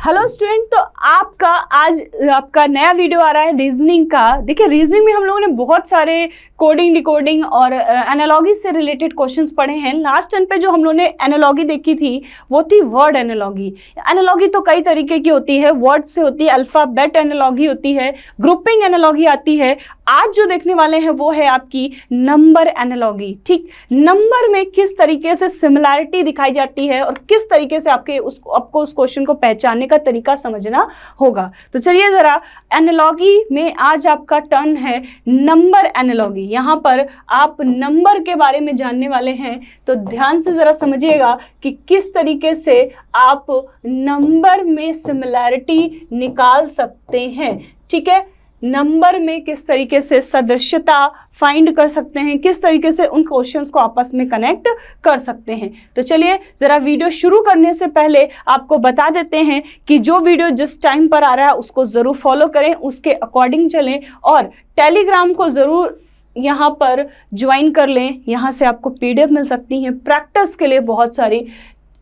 Hello student, तो आपका आज आपका नया वीडियो आ रहा है रीजनिंग का। देखिए, रीजनिंग में हम लोगों ने बहुत सारे कोडिंग, डिकोडिंग और एनालॉगी से रिलेटेड क्वेश्चंस पढ़े हैं। लास्ट टाइम पे जो हम लोगों ने एनालॉगी देखी थी वो थी वर्ड एनालॉगी। एनालॉगी तो कई तरीके की होती है, वर्ड से होती है, अल्फ़ाबेट एनालॉगी होती है, ग्रुपिंग एनालॉगी आती है। आज जो देखने वाले हैं वो है आपकी नंबर एनालॉगी। ठीक, नंबर में किस तरीके से सिमिलैरिटी दिखाई जाती है और किस तरीके से आपको उस क्वेश्चन को पहचानने का तरीका समझना होगा। तो चलिए जरा, एनालॉगी में आज आपका टर्न है नंबर एनालॉगी। यहाँ पर आप नंबर के बारे में जानने वाले हैं, तो ध्यान से जरा समझिएगा कि किस तरीके से आप नंबर में सिमिलैरिटी निकाल सकते हैं। ठीक है, नंबर में किस तरीके से सदृश्यता फाइंड कर सकते हैं, किस तरीके से उन क्वेश्चंस को आपस में कनेक्ट कर सकते हैं। तो चलिए जरा, वीडियो शुरू करने से पहले आपको बता देते हैं कि जो वीडियो जिस टाइम पर आ रहा है उसको ज़रूर फॉलो करें, उसके अकॉर्डिंग चलें और टेलीग्राम को ज़रूर यहाँ पर ज्वाइन कर लें। यहाँ से आपको PDF मिल सकती हैं प्रैक्टिस के लिए बहुत सारी।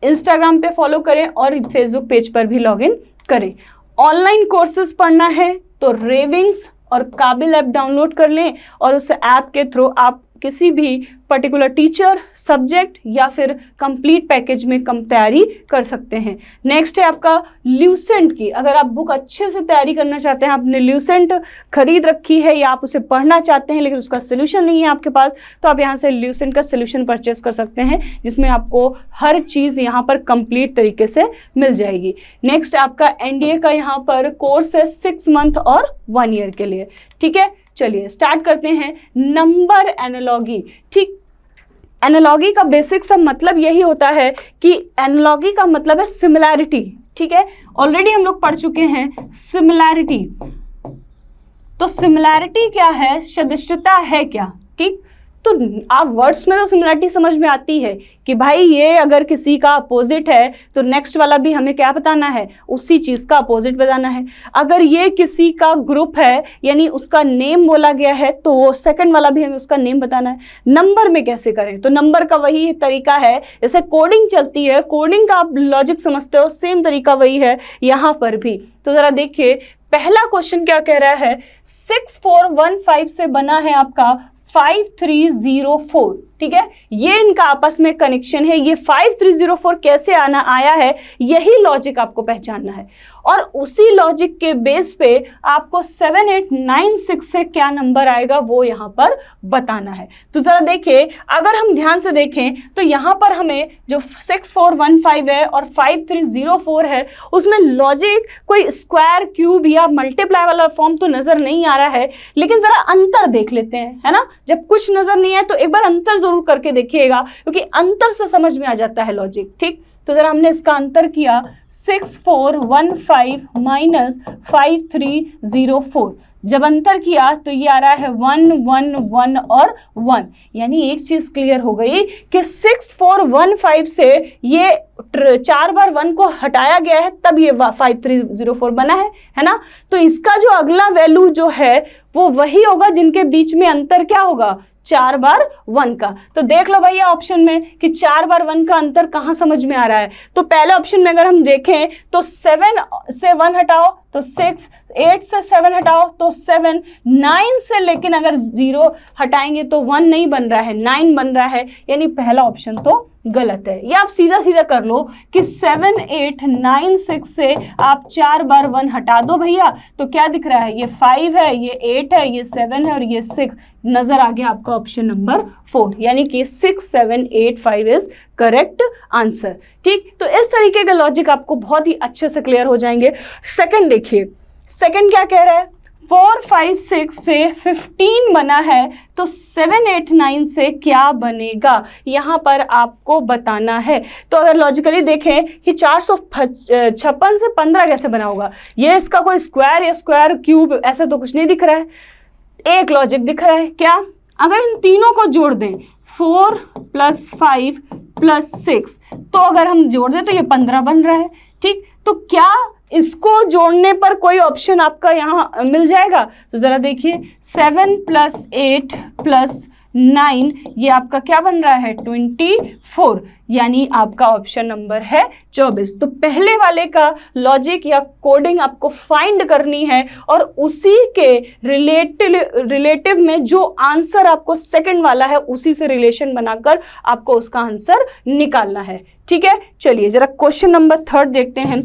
इंस्टाग्राम पे फॉलो करें और फेसबुक पेज पर भी लॉगिन करें। ऑनलाइन कोर्सेज पढ़ना है तो रेविंग्स और काबिल ऐप डाउनलोड कर लें और उस ऐप के थ्रू आप किसी भी पर्टिकुलर टीचर, सब्जेक्ट या फिर कंप्लीट पैकेज में कम तैयारी कर सकते हैं। नेक्स्ट है आपका ल्यूसेंट की। अगर आप बुक अच्छे से तैयारी करना चाहते हैं, आपने ल्यूसेंट खरीद रखी है या आप उसे पढ़ना चाहते हैं लेकिन उसका सोल्यूशन नहीं है आपके पास, तो आप यहाँ से ल्यूसेंट का सोल्यूशन परचेस कर सकते हैं, जिसमें आपको हर चीज़ यहाँ पर कंप्लीट तरीके से मिल जाएगी। नेक्स्ट आपका NDA का यहाँ पर कोर्स है 6 मंथ और 1 ईयर के लिए। ठीक है, चलिए स्टार्ट करते हैं नंबर एनालॉगी। ठीक, एनालॉगी का बेसिक सा मतलब यही होता है कि एनालॉगी का मतलब है सिमिलैरिटी। ठीक है, ऑलरेडी हम लोग पढ़ चुके हैं सिमिलैरिटी। तो सिमिलैरिटी क्या है, सदृश्यता है क्या। ठीक, तो आप वर्ड्स में तो सिमिलैरिटी समझ में आती है कि भाई ये अगर किसी का अपोजिट है तो नेक्स्ट वाला भी हमें क्या बताना है, उसी चीज़ का अपोजिट बताना है। अगर ये किसी का ग्रुप है यानी उसका नेम बोला गया है तो वो सेकंड वाला भी हमें उसका नेम बताना है। नंबर में कैसे करें, तो नंबर का वही तरीका है जैसे कोडिंग चलती है, कोडिंग का आप लॉजिक समझते हो, सेम तरीका वही है यहाँ पर भी। तो ज़रा देखिए, पहला क्वेश्चन क्या कह रहा है, 6415 से बना है आपका 5304। ठीक है, ये इनका आपस में कनेक्शन है। ये 5304 कैसे आया है, यही लॉजिक आपको पहचानना है और उसी लॉजिक के बेस पे आपको 7896 से क्या नंबर आएगा वो यहाँ पर बताना है। तो जरा देखिए, अगर हम ध्यान से देखें तो यहाँ पर हमें जो 6415 है और 5304 है उसमें लॉजिक कोई स्क्वायर, क्यूब या मल्टीप्लाई वाला फॉर्म तो नजर नहीं आ रहा है, लेकिन जरा अंतर देख लेते हैं, है ना। जब कुछ नजर नहीं आए तो एक बार अंतर जरूर करके देखिएगा, क्योंकि अंतर से समझ में आ जाता है लॉजिक। ठीक, तो जरा हमने इसका अंतर किया, 6415 माइनस 5304। जब अंतर किया तो ये आ रहा है 1 1 1 और 1। यानी एक चीज क्लियर हो गई कि 6415 से ये 4 बार 1 को हटाया गया है, तब ये 5304 बना है ना। तो इसका जो अगला वैल्यू जो है वो वही होगा जिनके बीच में अंतर क्या होगा, 4 बार 1 का। तो देख लो भैया ऑप्शन में कि 4 बार 1 का अंतर कहाँ समझ में आ रहा है। तो पहले ऑप्शन में अगर हम देखें तो 7 से 1 हटाओ तो 6, 8 से 7 हटाओ तो 7, 9 से लेकिन अगर 0 हटाएंगे तो 1 नहीं बन रहा है, 9 बन रहा है। यानी पहला ऑप्शन तो गलत है। ये आप सीधा सीधा कर लो कि 7 8 9 6 से आप 4 बार 1 हटा दो भैया, तो क्या दिख रहा है, ये 5 है, ये 8 है, ये 7 है और ये 6 नजर आ गया आपका ऑप्शन नंबर 4। यानी कि 6785 इज करेक्ट आंसर। ठीक, तो इस तरीके के लॉजिक आपको बहुत ही अच्छे से क्लियर हो जाएंगे। सेकंड देखिए, सेकंड क्या कह रहा है, 456 से 15 बना है तो 789 से क्या बनेगा, यहाँ पर आपको बताना है। तो अगर लॉजिकली देखें कि 456 से 15 कैसे बना होगा, ये इसका कोई स्क्वायर या स्क्वायर क्यूब ऐसा तो कुछ नहीं दिख रहा है। एक लॉजिक दिख रहा है क्या, अगर इन तीनों को जोड़ दें 4 + 5 + 6, तो अगर हम जोड़ दें तो ये 15 बन रहा है। ठीक, तो क्या इसको जोड़ने पर कोई ऑप्शन आपका यहाँ मिल जाएगा? तो ज़रा देखिए, 7 + 8 + 9, ये आपका क्या बन रहा है 24, यानी आपका ऑप्शन नंबर है 24। तो पहले वाले का लॉजिक या कोडिंग आपको फाइंड करनी है और उसी के रिलेटिव में जो आंसर आपको सेकंड वाला है उसी से रिलेशन बनाकर आपको उसका आंसर निकालना है। ठीक है, चलिए जरा क्वेश्चन नंबर 3 देखते हैं।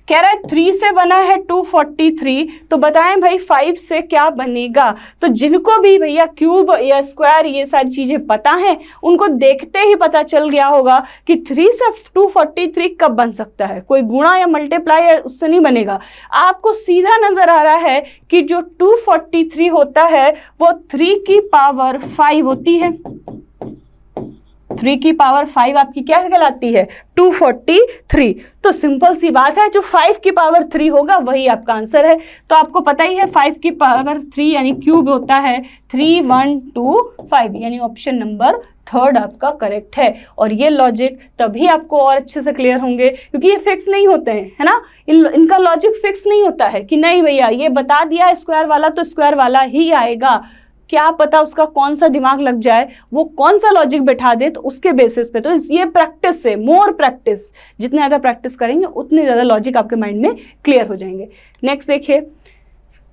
कह रहा है 3 से बना है 243, तो बताएं भाई 5 से क्या बनेगा। तो जिनको भी भैया क्यूब या स्क्वायर ये सारी चीजें पता हैं उनको देखते ही पता चल गया होगा कि 3 से 243 कब बन सकता है, कोई गुणा या मल्टीप्लाई उससे नहीं बनेगा। आपको सीधा नजर आ रहा है कि जो 243 होता है वो 3 की पावर 5 होती है। 3 की पावर 5 आपकी क्या कहलाती है 243। तो सिंपल सी बात है, जो 5 की पावर 3 होगा वही आपका आंसर है। तो आपको पता ही है 5 की पावर 3 यानी क्यूब होता है 3125, यानी ऑप्शन नंबर 3 आपका करेक्ट है। और ये लॉजिक तभी आपको और अच्छे से क्लियर होंगे क्योंकि ये फिक्स नहीं होते हैं, है ना। इनका लॉजिक फिक्स नहीं होता है कि नहीं भैया ये बता दिया स्क्वायर वाला तो स्क्वायर वाला ही आएगा। क्या पता उसका कौन सा दिमाग लग जाए, वो कौन सा लॉजिक बैठा दे, तो उसके बेसिस पे। तो ये प्रैक्टिस से, मोर प्रैक्टिस, जितने ज़्यादा प्रैक्टिस करेंगे उतने ज़्यादा लॉजिक आपके माइंड में क्लियर हो जाएंगे। नेक्स्ट देखिए,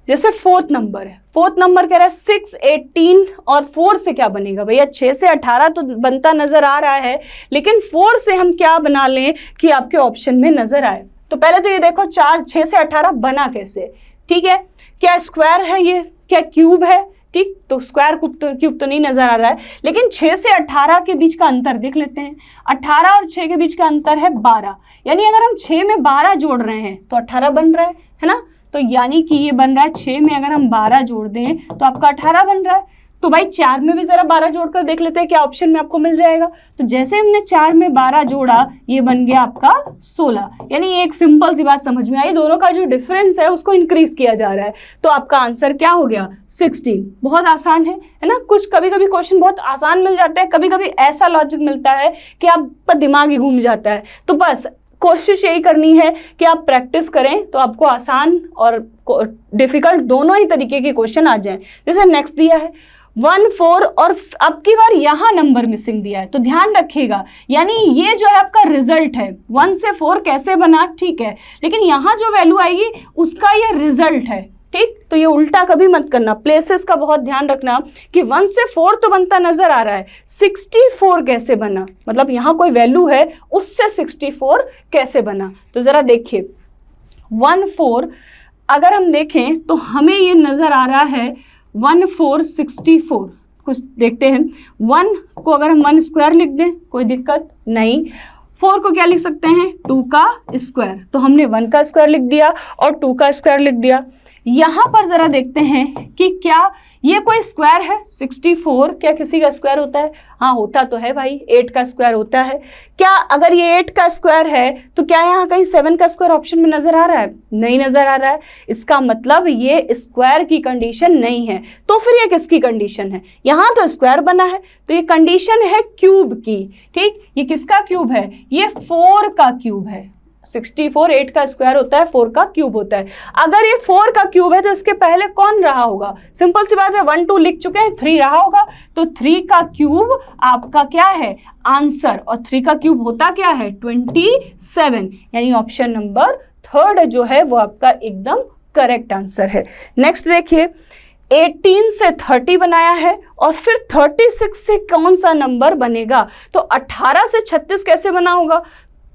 जैसे 4th नंबर है, 4th नंबर कह रहा है 6, 18 और 4 से क्या बनेगा भैया। 6 से 18 तो बनता नजर आ रहा है, लेकिन 4 से हम क्या बना लें कि आपके ऑप्शन में नजर आए। तो पहले तो ये देखो 6 से 18 बना कैसे। ठीक है, क्या स्क्वायर है ये, क्या क्यूब है। ठीक, तो स्क्वायर क्यूब तो नहीं नजर आ रहा है, लेकिन 6 से 18 के बीच का अंतर देख लेते हैं। 18 और 6 के बीच का अंतर है 12, यानी अगर हम 6 में 12 जोड़ रहे हैं तो 18 बन रहा है ना। तो यानी कि ये बन रहा है 6 में अगर हम 12 जोड़ दें तो आपका 18 बन रहा है। तो भाई 4 में भी जरा 12 जोड़कर देख लेते हैं क्या ऑप्शन में आपको मिल जाएगा। तो जैसे हमने 4 में 12 जोड़ा ये बन गया आपका 16, यानी एक सिंपल सी बात समझ में आई, दोनों का जो डिफरेंस है उसको इंक्रीज किया जा रहा है। तो आपका आंसर क्या हो गया 16। बहुत आसान है ना। कुछ कभी कभी क्वेश्चन बहुत आसान मिल जाते हैं, कभी कभी ऐसा लॉजिक मिलता है कि आपका दिमाग ही घूम जाता है। तो बस कोशिश यही करनी है कि आप प्रैक्टिस करें तो आपको आसान और डिफिकल्ट दोनों ही तरीके के क्वेश्चन आ जाएं। जैसे नेक्स्ट दिया है 1, 4 और अब की बार यहाँ नंबर मिसिंग दिया है, तो ध्यान रखिएगा। यानी ये जो है आपका रिजल्ट है, 1 से 4 कैसे बना, ठीक है, लेकिन यहाँ जो वैल्यू आएगी उसका ये रिजल्ट है। ठीक, तो ये उल्टा कभी मत करना, प्लेसेस का बहुत ध्यान रखना कि 1 से 4 तो बनता नजर आ रहा है, 64 कैसे बना, मतलब यहाँ कोई वैल्यू है उससे 64 कैसे बना। तो जरा देखिए 1, 4 अगर हम देखें तो हमें ये नजर आ रहा है 1, 4, 64। कुछ देखते हैं, 1 को अगर हम 1 स्क्वायर लिख दें कोई दिक्कत नहीं, 4 को क्या लिख सकते हैं 2 का स्क्वायर। तो हमने 1 का स्क्वायर लिख दिया और 2 का स्क्वायर लिख दिया। यहाँ पर जरा देखते हैं कि क्या ये कोई स्क्वायर है। 64 क्या किसी का स्क्वायर होता है? हाँ होता तो है भाई, 8 का स्क्वायर होता है। क्या अगर ये 8 का स्क्वायर है तो क्या यहाँ कहीं 7 का स्क्वायर ऑप्शन में नजर आ रहा है? नहीं नजर आ रहा है। इसका मतलब ये स्क्वायर की कंडीशन नहीं है। तो फिर ये किसकी कंडीशन है? यहाँ तो स्क्वायर बना है तो ये कंडीशन है क्यूब की। ठीक, ये किसका क्यूब है? ये 4 का क्यूब है। 64 8 का स्क्वायर होता है, 4 का क्यूब होता है। अगर ये 4 का क्यूब है तो इसके पहले कौन रहा होगा? सिंपल सी बात है, 1 2 लिख चुके हैं, 3 रहा होगा। तो 3 का क्यूब आपका क्या है? आंसर। और 3 का क्यूब होता क्या है? 27, यानी ऑप्शन नंबर 3 जो है वो आपका एकदम करेक्ट आंसर है। नेक्स्ट देखिए 18 से 30 बनाया है और फिर 36 से कौन सा नंबर बनेगा? तो 18 से 36 कैसे बना होगा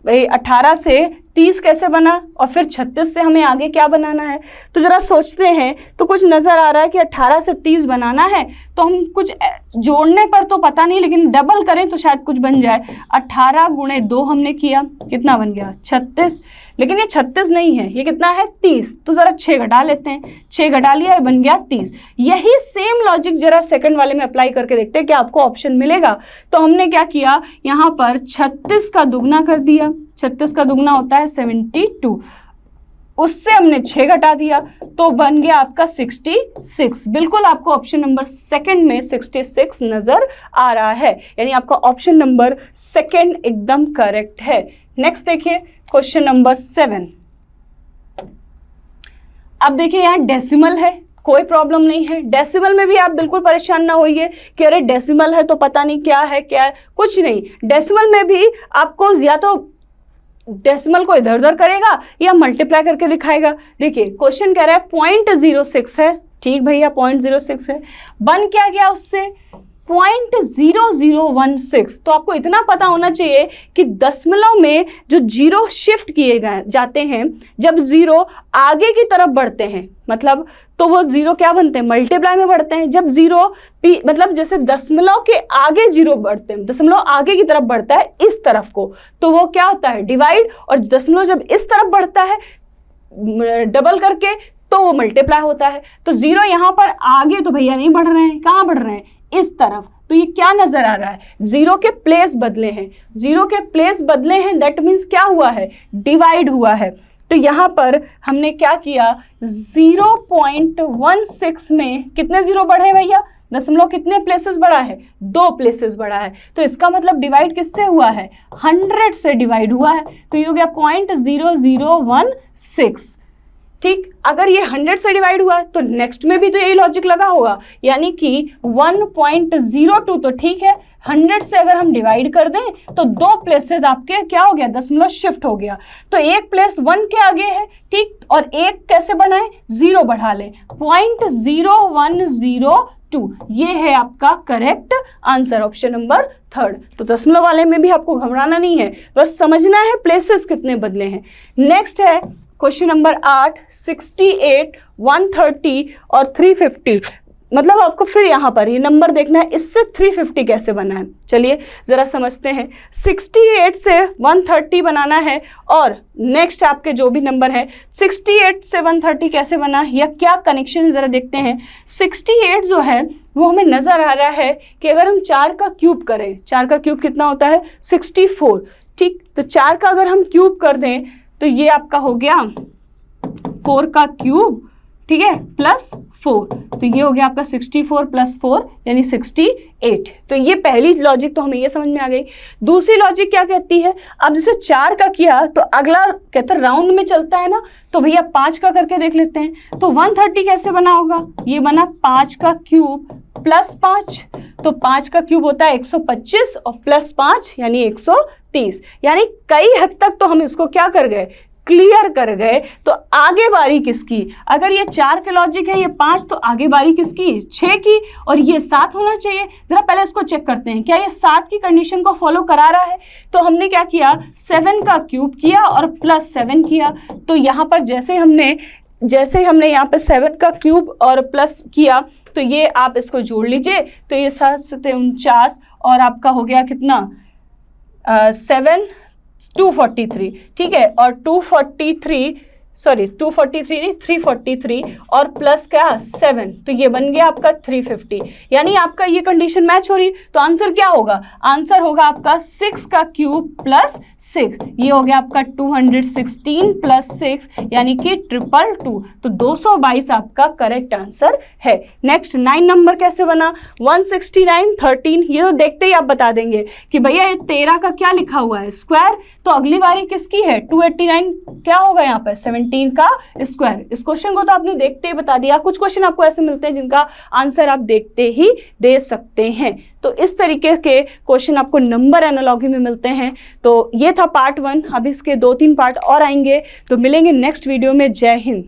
भाई? 18 से 30 कैसे बना और फिर 36 से हमें आगे क्या बनाना है? तो जरा सोचते हैं तो कुछ नजर आ रहा है कि 18 से 30 बनाना है तो हम कुछ जोड़ने पर तो पता नहीं, लेकिन डबल करें तो शायद कुछ बन जाए। 18 गुणे 2 हमने किया, कितना बन गया? 36। लेकिन ये 36 नहीं है, ये कितना है? 30। तो जरा 6 घटा लेते हैं, 6 घटा लिया, ये बन गया 30। यही सेम लॉजिक जरा सेकंड वाले में अप्लाई करके देखते हैं कि आपको ऑप्शन मिलेगा। तो हमने क्या किया, यहाँ पर 36 का दुगना कर दिया। 36 का दुगना होता है 72, उससे हमने 6 घटा दिया तो बन गया आपका 66। बिल्कुल आपको ऑप्शन नंबर 2 में 66 नजर आ रहा है, यानी आपका ऑप्शन नंबर 2 एकदम करेक्ट है। नेक्स्ट देखिए क्वेश्चन नंबर 7। अब देखिए यहाँ डेसिमल है, कोई प्रॉब्लम नहीं है। डेसिमल में भी आप बिल्कुल परेशान ना होइए कि अरे डेसिमल है तो पता नहीं क्या है, कुछ नहीं। डेसिमल में भी आपको या तो डेसिमल को इधर उधर करेगा या मल्टीप्लाई करके दिखाएगा। देखिए क्वेश्चन कह रहा है 0.06 है, ठीक भैया 0.06 है, बन क्या गया उससे 0.0016। तो आपको इतना पता होना चाहिए कि दशमलव में जो जीरो शिफ्ट किए गए जाते हैं, जब जीरो आगे की तरफ बढ़ते हैं मतलब तो वो जीरो क्या बनते हैं, मल्टीप्लाई में बढ़ते हैं। जब जीरो मतलब जैसे दशमलव के आगे जीरो बढ़ते हैं, दशमलव आगे की तरफ बढ़ता है इस तरफ को, तो वो क्या होता है डिवाइड, और दशमलव जब इस तरफ बढ़ता है डबल करके तो वो मल्टीप्लाई होता है। तो जीरो यहाँ पर आगे तो भैया नहीं बढ़ रहे हैं, कहाँ बढ़ रहे हैं, इस तरफ। तो ये क्या नजर आ रहा है, जीरो के प्लेस बदले हैं, जीरो के प्लेस बदले हैं, दैट मीन्स क्या हुआ है, डिवाइड हुआ है। तो यहाँ पर हमने क्या किया, 0.16 में कितने जीरो बढ़े भैया, दशमलव कितने प्लेसेस बढ़ा है, 2 प्लेसेस बढ़ा है। तो इसका मतलब डिवाइड किससे हुआ है, 100 से डिवाइड हुआ है। तो ये हो गया 0.0016। ठीक, अगर ये 100 से डिवाइड हुआ तो नेक्स्ट में भी तो यही लॉजिक लगा होगा, यानी कि 1.02। तो ठीक है, 100 से अगर हम डिवाइड कर दें तो 2 प्लेसेस आपके क्या हो गया, दशमलव शिफ्ट हो गया। तो एक प्लेस 1 के आगे है, ठीक, और एक कैसे बनाए, 0 बढ़ा ले, 0.0102। ये है आपका करेक्ट आंसर, ऑप्शन नंबर 3। तो दशमलव वाले में भी आपको घबराना नहीं है, बस समझना है प्लेसेस कितने बदले हैं। नेक्स्ट है क्वेश्चन नंबर 8, 68, 130 और 350। मतलब आपको फिर यहाँ पर ये नंबर देखना है, इससे 350 कैसे बना है, चलिए ज़रा समझते हैं। 68 से 130 बनाना है, और नेक्स्ट आपके जो भी नंबर है 68 से 130 कैसे बना या क्या कनेक्शन है ज़रा देखते हैं। 68 जो है वो हमें नज़र आ रहा है कि अगर हम 4 का क्यूब करें, 4 का क्यूब कितना होता है, 64, ठीक। तो 4 का अगर हम क्यूब कर दें तो ये आपका हो गया 4 का क्यूब, ठीक है, प्लस 4। तो ये हो गया आपका 64 प्लस 4 यानी 68। तो ये पहली लॉजिक तो हमें ये समझ में आ गई। दूसरी लॉजिक क्या कहती है, अब जैसे 4 का किया तो अगला कहते हैं राउंड में चलता है ना, तो भैया 5 का करके देख लेते हैं। तो 130 कैसे बना होगा, ये बना 5 का क्यूब प्लस 5। तो 5 का क्यूब होता है 125 और प्लस 5 यानी 130। यानी कई हद तक तो हम इसको क्या कर गए, क्लियर कर गए। तो आगे बारी किसकी, अगर ये 4 के लॉजिक है, ये 5, तो आगे बारी किसकी, 6 की, और ये 7 होना चाहिए। जरा पहले इसको चेक करते हैं क्या ये 7 की कंडीशन को फॉलो करा रहा है। तो हमने क्या किया, 7 का क्यूब किया और प्लस 7 किया। तो यहाँ पर जैसे हमने यहाँ पे 7 का क्यूब और प्लस किया, तो ये आप इसको जोड़ लीजिए, तो ये 7 से 49 और आपका हो गया कितना 7 243, ठीक है, और 343 और प्लस क्या 7, तो ये बन गया आपका 350। यानी आपका ये कंडीशन मैच हो रही, तो आंसर क्या होगा, आंसर होगा आपका 6 का क्यूब प्लस 6। ये हो गया आपका 216 प्लस 6 यानी कि 222। तो 222 आपका करेक्ट आंसर है। नेक्स्ट 9 नंबर कैसे बना, 169 13। ये तो देखते ही आप बता देंगे कि भैया ये 13 का क्या लिखा हुआ है, स्क्वायर। तो अगली बारी किसकी है, 289 क्या होगा यहाँ पर 17 का स्क्वायर। इस क्वेश्चन को तो आपने देखते ही बता दिया। कुछ क्वेश्चन आपको ऐसे मिलते हैं जिनका आंसर आप देखते ही दे सकते हैं। तो इस तरीके के क्वेश्चन आपको नंबर एनालॉजी में मिलते हैं। तो ये था पार्ट 1। अब इसके 2-3 पार्ट और आएंगे, तो मिलेंगे नेक्स्ट वीडियो में। जय हिंद।